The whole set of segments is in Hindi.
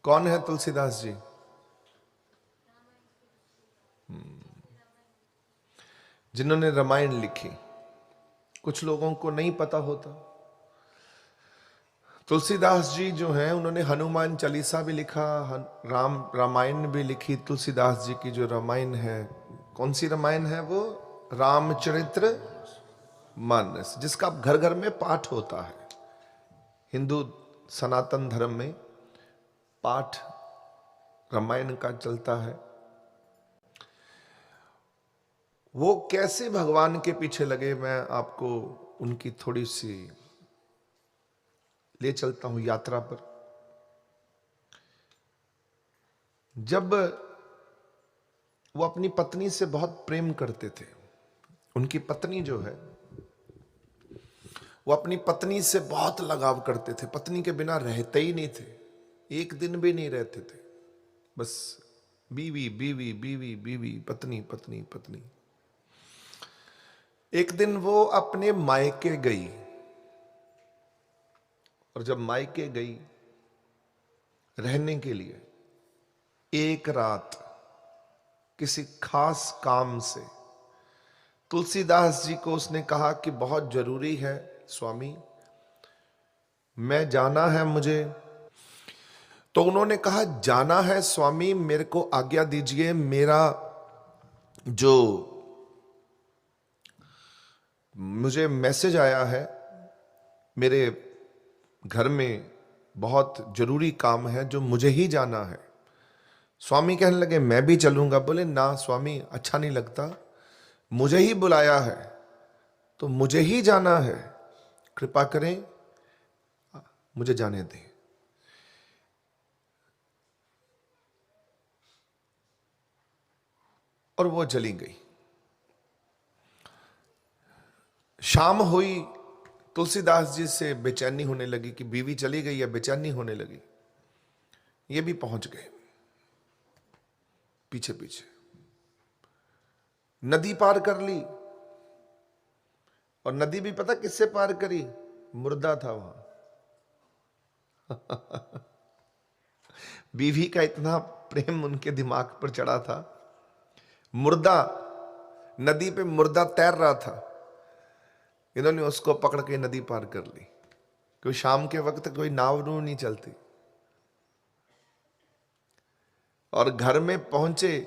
कौन है तुलसीदास जी? जिन्होंने रामायण लिखी। कुछ लोगों को नहीं पता होता, तुलसीदास जी जो हैं उन्होंने हनुमान चालीसा भी लिखा, रामायण भी लिखी। तुलसीदास जी की जो रामायण है, कौन सी रामायण है वो? रामचरित्र मानस, जिसका घर घर में पाठ होता है। हिंदू सनातन धर्म में पाठ रामायण का चलता है। वो कैसे भगवान के पीछे लगे, मैं आपको उनकी थोड़ी सी ले चलता हूं यात्रा पर। जब वो अपनी पत्नी से बहुत प्रेम करते थे, उनकी पत्नी जो है वो अपनी पत्नी से बहुत लगाव करते थे, पत्नी के बिना रहते ही नहीं थे, एक दिन भी नहीं रहते थे, बस बीवी बीवी बीवी बीवी, पत्नी पत्नी पत्नी। एक दिन वो अपने मायके गई, और जब मायके गई रहने के लिए, एक रात किसी खास काम से तुलसीदास जी को उसने कहा कि बहुत जरूरी है स्वामी, मैं जाना है मुझे। तो उन्होंने कहा जाना है स्वामी, मेरे को आज्ञा दीजिए, मेरा जो मुझे मैसेज आया है, मेरे घर में बहुत जरूरी काम है जो मुझे ही जाना है। स्वामी कहने लगे मैं भी चलूंगा। बोले ना स्वामी, अच्छा नहीं लगता, मुझे ही बुलाया है तो मुझे ही जाना है, कृपा करें मुझे जाने दें। और वो चली गई। शाम हुई, तुलसीदास जी से बेचैनी होने लगी कि बीवी चली गई है, बेचैनी होने लगी। ये भी पहुंच गए पीछे पीछे, नदी पार कर ली। और नदी भी पता किससे पार करी? मुर्दा था वहां। बीवी का इतना प्रेम उनके दिमाग पर चढ़ा था, मुर्दा, नदी पे मुर्दा तैर रहा था, इन्होंने उसको पकड़ के नदी पार कर ली। क्यों? शाम के वक्त कोई नाव नू नहीं चलती। और घर में पहुंचे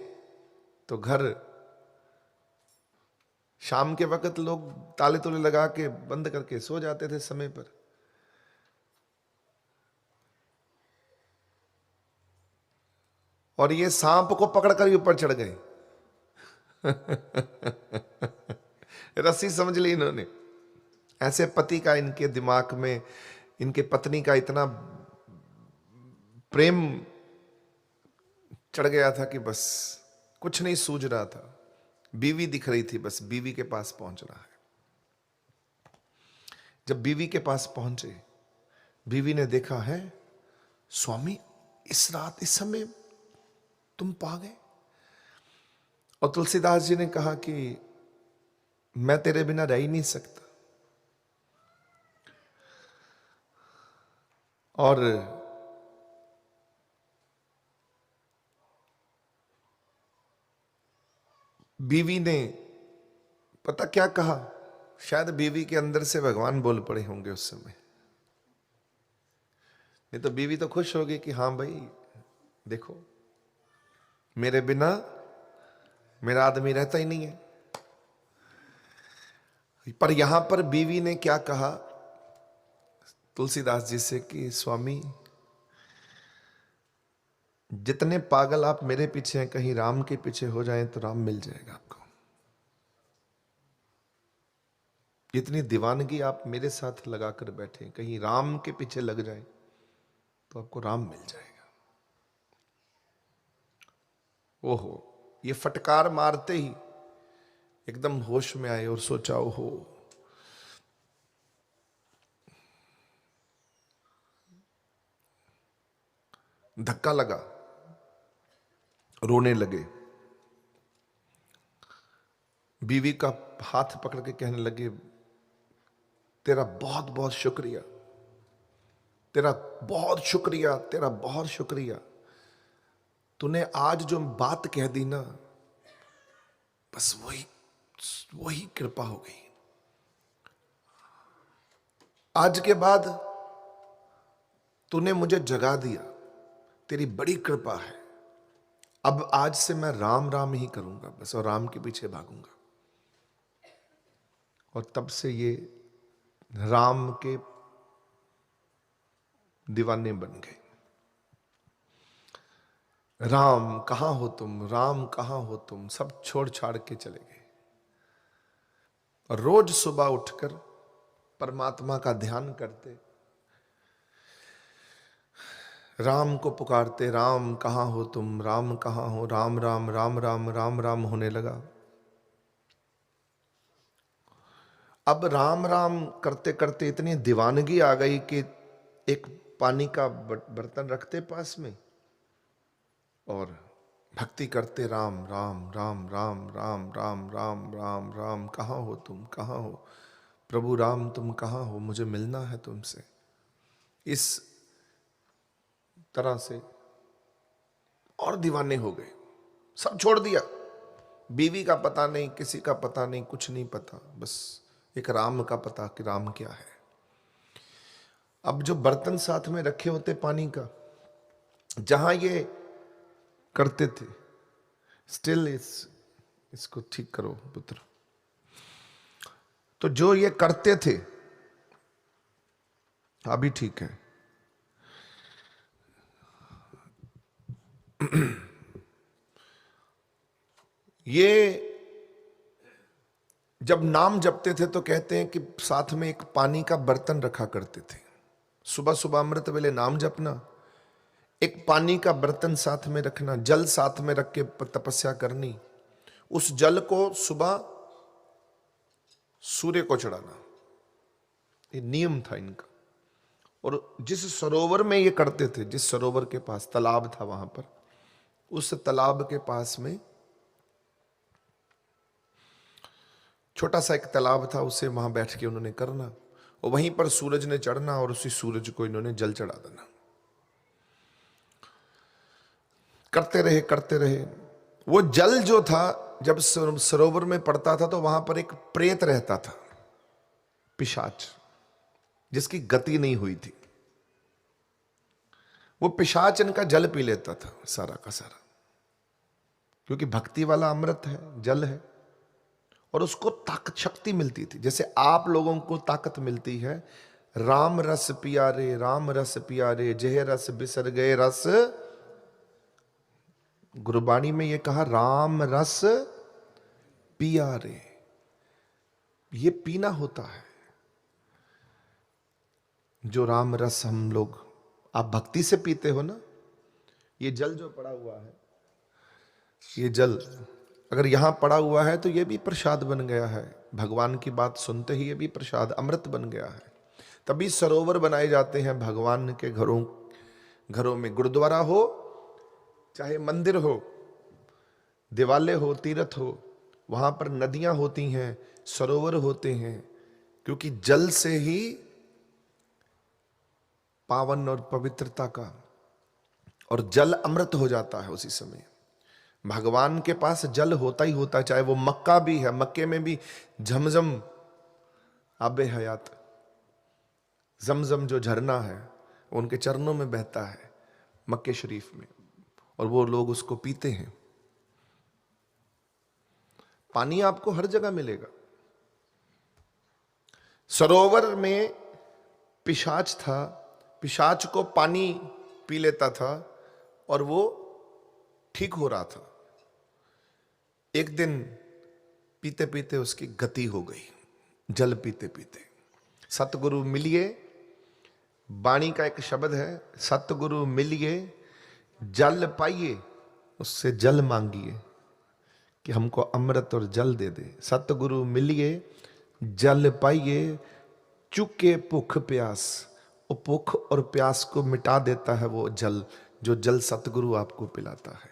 तो घर, शाम के वक्त लोग ताले तोले लगा के बंद करके सो जाते थे समय पर। और ये सांप को पकड़कर ऊपर चढ़ गए। रस्सी समझ ली इन्होंने। ऐसे पति का इनके दिमाग में, इनके पत्नी का इतना प्रेम चढ़ गया था कि बस कुछ नहीं सूझ रहा था। बीवी दिख रही थी, बस बीवी के पास पहुंचना है। जब बीवी के पास पहुंचे, बीवी ने देखा है स्वामी इस रात इस समय तुम पा गए। और तुलसीदास जी ने कहा कि मैं तेरे बिना रह ही नहीं सकता। और बीवी ने पता क्या कहा? शायद बीवी के अंदर से भगवान बोल पड़े होंगे उस समय। नहीं तो बीवी तो खुश होगी कि हाँ भाई देखो, मेरे बिना मेरा आदमी रहता ही नहीं है। पर यहां पर बीवी ने क्या कहा तुलसीदास जी से कि स्वामी, जितने पागल आप मेरे पीछे हैं, कहीं राम के पीछे हो जाएं तो राम मिल जाएगा आपको। जितनी दीवानगी आप मेरे साथ लगाकर बैठे, कहीं राम के पीछे लग जाए तो आपको राम मिल जाएगा। ओहो, ये फटकार मारते ही एकदम होश में आए और सोचा ओहो, धक्का लगा, रोने लगे। बीवी का हाथ पकड़ के कहने लगे तेरा बहुत बहुत शुक्रिया, तेरा बहुत शुक्रिया, तेरा बहुत शुक्रिया। तूने आज जो बात कह दी ना, बस वही वही कृपा हो गई। आज के बाद तूने मुझे जगा दिया, तेरी बड़ी कृपा है। अब आज से मैं राम राम ही करूंगा बस, और राम के पीछे भागूंगा। और तब से ये राम के दीवाने बन गए। राम कहां हो तुम, राम कहां हो तुम, सब छोड़ छाड़ के चले गए। और रोज सुबह उठकर परमात्मा का ध्यान करते, राम को पुकारते, राम कहां हो तुम, राम कहां हो, राम राम राम राम राम राम होने लगा। अब राम राम करते करते इतनी दीवानगी आ गई कि एक पानी का बर्तन रखते पास में और भक्ति करते, राम राम राम राम राम राम राम राम राम, कहां हो तुम, कहां हो प्रभु राम, तुम कहां हो, मुझे मिलना है तुमसे। इस तरह से और दीवाने हो गए, सब छोड़ दिया। बीवी का पता नहीं, किसी का पता नहीं, कुछ नहीं पता, बस एक राम का पता कि राम क्या है। अब जो बर्तन साथ में रखे होते पानी का, जहां ये करते थे, स्टिल इसको ठीक करो पुत्र, तो जो ये करते थे अभी ठीक है। ये जब नाम जपते थे तो कहते हैं कि साथ में एक पानी का बर्तन रखा करते थे। सुबह सुबह अमृत वेले नाम जपना, एक पानी का बर्तन साथ में रखना, जल साथ में रख के तपस्या करनी, उस जल को सुबह सूर्य को चढ़ाना, ये नियम था इनका। और जिस सरोवर में ये करते थे, जिस सरोवर के पास तालाब था वहां पर, उस तालाब के पास में छोटा सा एक तालाब था, उसे वहां बैठ के उन्होंने करना, और वहीं पर सूरज ने चढ़ना और उसी सूरज को इन्होंने जल चढ़ा देना। करते रहे करते रहे। वो जल जो था जब सरोवर में पड़ता था तो वहां पर एक प्रेत रहता था, पिशाच, जिसकी गति नहीं हुई थी। वो पिशाच इनका जल पी लेता था सारा का सारा, क्योंकि भक्ति वाला अमृत है, जल है, और उसको ताकत शक्ति मिलती थी। जैसे आप लोगों को ताकत मिलती है, राम रस पिया रे, राम रस पिया रे, जह रस बिसर गए रस। गुरबाणी में ये कहा, राम रस पिया रे, ये पीना होता है। जो राम रस हम लोग, आप भक्ति से पीते हो ना, ये जल जो पड़ा हुआ है, ये जल अगर यहां पड़ा हुआ है तो ये भी प्रसाद बन गया है। भगवान की बात सुनते ही ये भी प्रसाद, अमृत बन गया है। तभी सरोवर बनाए जाते हैं भगवान के घरों में। गुरुद्वारा हो चाहे मंदिर हो, दिवाले हो, तीर्थ हो, वहां पर नदियां होती हैं, सरोवर होते हैं, क्योंकि जल से ही पावन और पवित्रता का, और जल अमृत हो जाता है उसी समय। भगवान के पास जल होता ही होता है, चाहे वो मक्का भी है, मक्के में भी झमझम आबे हयात, जमजम जो झरना है उनके चरणों में बहता है मक्के शरीफ में, और वो लोग उसको पीते हैं। पानी आपको हर जगह मिलेगा। सरोवर में पिशाच था, पिशाच को पानी पी लेता था और वो ठीक हो रहा था। एक दिन पीते पीते उसकी गति हो गई, जल पीते पीते। सतगुरु मिलिए, वाणी का एक शब्द है, सतगुरु मिलिए जल पाइए, उससे जल मांगिए कि हमको अमृत और जल दे दे। सतगुरु मिलिए जल पाइए, चुके भूख प्यास, वो भूख और प्यास को मिटा देता है वो जल, जो जल सतगुरु आपको पिलाता है।